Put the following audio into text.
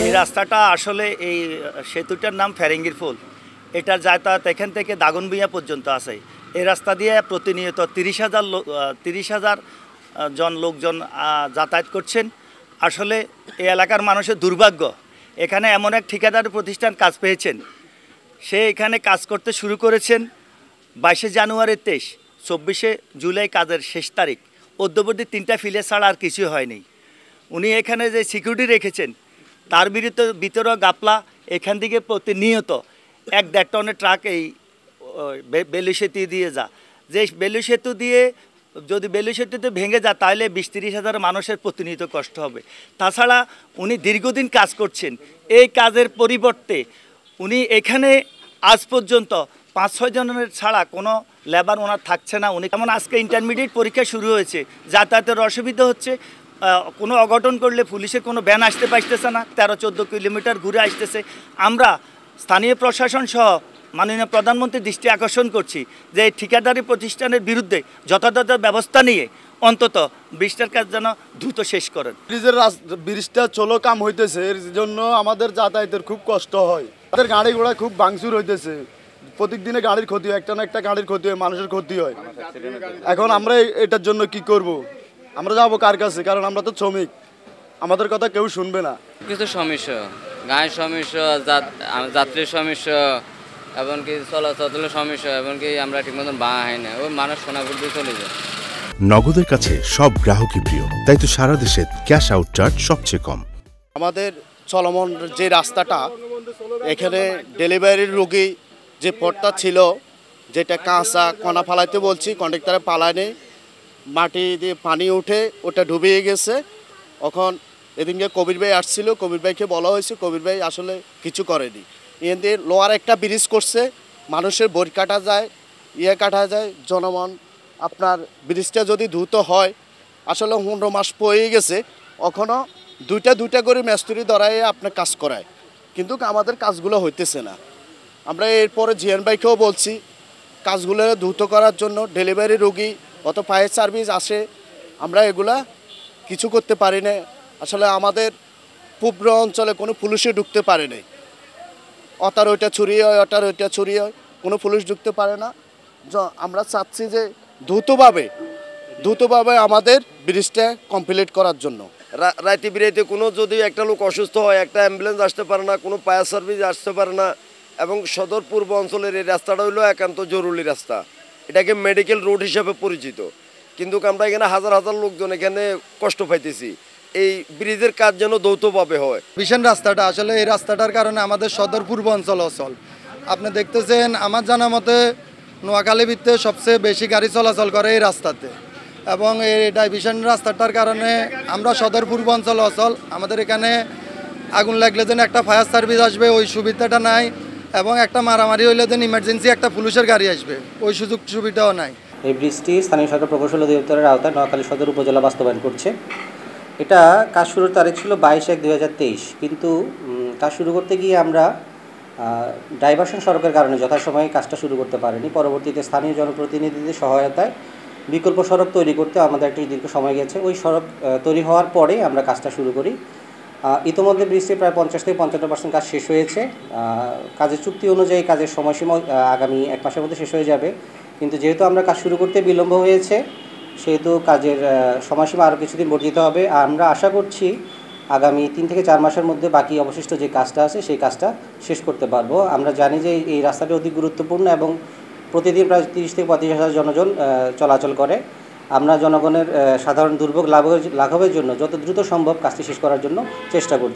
এই রাস্তাটা আসলে এই সেতুটার নাম ফেরেঙ্গির ফুল। এটার যাতায়াত এখান থেকে দাগনভূঞা পর্যন্ত আছে। এই রাস্তা দিয়ে প্রতিনিয়ত ৩০,০০০ জন লোকজন যাতায়াত করছেন। আসলে এই এলাকার মানুষের দুর্ভাগ্য, এখানে এমন এক ঠিকাদার প্রতিষ্ঠান কাজ পেয়েছেন, সে এখানে কাজ করতে শুরু করেছেন ২২শে জানুয়ারি ২৩, ২৪শে জুলাই কাজের শেষ তারিখ। অদ্যবধি ৩টা ফিলে ছাড়া আর কিছু হয়নি। উনি এখানে যে সিকিউরিটি রেখেছেন তার ভিতরেও গাপলা। এখান থেকে প্রতিনিয়ত ১-১.৫ টনের ট্রাক এই বেলু সেতু দিয়ে যে বেলু সেতু দিয়ে যদি বেলু সেতুতে ভেঙে যায় তাহলে ২০-৩০ হাজার মানুষের প্রতিনিয়ত কষ্ট হবে। তাছাড়া উনি দীর্ঘদিন কাজ করছেন, এই কাজের পরিবর্তে উনি এখানে আজ পর্যন্ত ৫-৬ জনের ছাড়া কোনো লেবার ওনার থাকছে না। উনি যেমন আজকে ইন্টারমিডিয়েট পরীক্ষা শুরু হয়েছে, যাতায়াতের অসুবিধা হচ্ছে। কোনো অঘটন করলে পুলিশের কোনো ভ্যান আসতে পারতেছে না, ১৩-১৪ কিলোমিটার ঘুরে আসতেছে। আমরা স্থানীয় প্রশাসন সহ মাননীয় প্রধানমন্ত্রীর দৃষ্টি আকর্ষণ করছি যে এই ঠিকাদারি প্রতিষ্ঠানের বিরুদ্ধে যথাযথ ব্যবস্থা নিয়ে অন্তত ব্রিজটার কাজ যেন দ্রুত শেষ করেন। ব্রিজটা চলো কাম হইতেছে, এর জন্য আমাদের যাতায়াতের খুব কষ্ট হয়। আমাদের গাড়ি ঘোড়া খুব ভাঙচুর হইতেছে, প্রত্যেক দিনে গাড়ির ক্ষতি হয়, একটা না একটা গাড়ির ক্ষতি হয়, মানুষের ক্ষতি হয়। এখন আমরা এটার জন্য কি করব? আমরা যাবো কার কাছে? কারণ আমরা তো শ্রমিক, আমাদের কথা কেউ শুনবে না। কিছু সমস্যা, গায়ের সমস্যা, যাত্রীর সমস্যা, এমনকি চলাচলের সমস্যা, এমনকি আমরা ঠিক মতন বাঁ হয় না, ওই মানুষ সোনাপুর দিয়ে চলে যায়। নগদের কাছে সব গ্রাহকই প্রিয়, তাই তো সারা দেশে ক্যাশ আউট চার্জ সবচেয়ে কম। আমাদের চলমান যে রাস্তাটা, এখানে ডেলিভারির রোগী যে পথটা ছিল, যেটা কাঁচা কণা ফালাইতে বলছি, কন্ট্রাক্টরে পালায়নি, মাটি দিয়ে পানি উঠে ওটা ডুবিয়ে গেছে। এখন এদিনকে কবির ভাই আসছিল, কবির ভাইকে বলা হয়েছে, কবির ভাই আসলে কিছু করেনি। এখান দিয়ে লোয়ার একটা ব্রিজ করছে, মানুষের বই কাটা যায়, কাটা যায়। জনমন আপনার ব্রিজটা যদি দ্রুত হয়, আসলে 15 মাস পড়ে গেছে, এখনও দুইটা করে মিস্ত্রি ধরায় আপনার কাজ করায়, কিন্তু আমাদের কাজগুলো হইতেছে না। আমরা এরপরে জিয়ান ভাইকেও বলছি কাজগুলো দ্রুত করার জন্য। ডেলিভারি রোগী অত ফায়ার সার্ভিস আসে, আমরা এগুলা কিছু করতে পারি না। আসলে আমাদের পূর্ব অঞ্চলে কোনো পুলিশে ঢুকতে পারে নাই, অটার ওইটা ছড়িয়ে হয়, অটার ওইটা ছড়িয়ে হয়, কোনো পুলিশ ঢুকতে পারে না। আমরা চাচ্ছি যে দ্রুতভাবে আমাদের ব্রিজটা কমপ্লিট করার জন্য। রাতে বিরাইতে কোনো যদি একটা লোক অসুস্থ হয়, একটা অ্যাম্বুলেন্স আসতে পারে না, কোনো ফায়ার সার্ভিস আসতে পারে না। এবং সদর পূর্ব অঞ্চলের এই রাস্তাটা হলো একান্ত জরুরি রাস্তা, এটাকে মেডিকেল রোড হিসাবে পরিচিত, কিন্তু আমরা এখানে হাজার হাজার লোকজন এখানে কষ্ট পাইতেছি। এই ব্রিজের কাজ যেন দ্রুতভাবে হয়। ভীষণ রাস্তাটা, আসলে এই রাস্তাটার কারণে আমাদের সদর পূর্ব অঞ্চল আপনি দেখতেছেন, আমার জানা মতে নোয়াখালী ভিত্তিতে সবচেয়ে বেশি গাড়ি চলাচল করে এই রাস্তাতে, এবং এই ডাইভিশন রাস্তাটার কারণে আমরা সদর পূর্ব অঞ্চল আমাদের এখানে আগুন লাগলে যেন একটা ফায়ার সার্ভিস আসবে ওই সুবিধাটা নাই, এবং একটা মারামারি হইলে যেন ইমার্জেন্সি একটা পুলিশের গাড়ি আসবে ওই সুযোগ সুবিধাও নাই। এই ব্রিজটি স্থানীয় সরকার প্রকৌশল অধিদপ্তরের আওতায় নোয়াখালী সদর উপজেলা বাস্তবায়ন করছে। এটা কাজ শুরুর তারিখ ছিল 22/1/2023, কিন্তু কাজ শুরু করতে গিয়ে আমরা ডাইভারশন সড়কের কারণে যথাসময়ে কাজটা শুরু করতে পারিনি। পরবর্তীতে স্থানীয় জনপ্রতিনিধিদের সহায়তায় বিকল্প সড়ক তৈরি করতে আমাদের একটি দীর্ঘ সময় গেছে। ওই সড়ক তৈরি হওয়ার পরে আমরা কাজটা শুরু করি। ইতোমধ্যে ব্রিজটি প্রায় 50-55% কাজ শেষ হয়েছে। কাজের চুক্তি অনুযায়ী কাজের সময়সীমা আগামী 1 মাসের মধ্যে শেষ হয়ে যাবে, কিন্তু যেহেতু আমরা কাজ শুরু করতে বিলম্ব হয়েছে সেহেতু কাজের সময়সীমা আরও কিছুদিন বর্ধিত হবে। আমরা আশা করছি আগামী 3 থেকে 4 মাসের মধ্যে বাকি অবশিষ্ট যে কাজটা আছে সেই কাজটা শেষ করতে পারবো। আমরা জানি যে এই রাস্তাটি অতি গুরুত্বপূর্ণ এবং প্রতিদিন প্রায় 30 থেকে 35 হাজার জনজন চলাচল করে। আমরা জনগণের সাধারণ দুর্ভোগ লাঘবের জন্য যত দ্রুত সম্ভব কাজটি শেষ করার জন্য চেষ্টা করছি।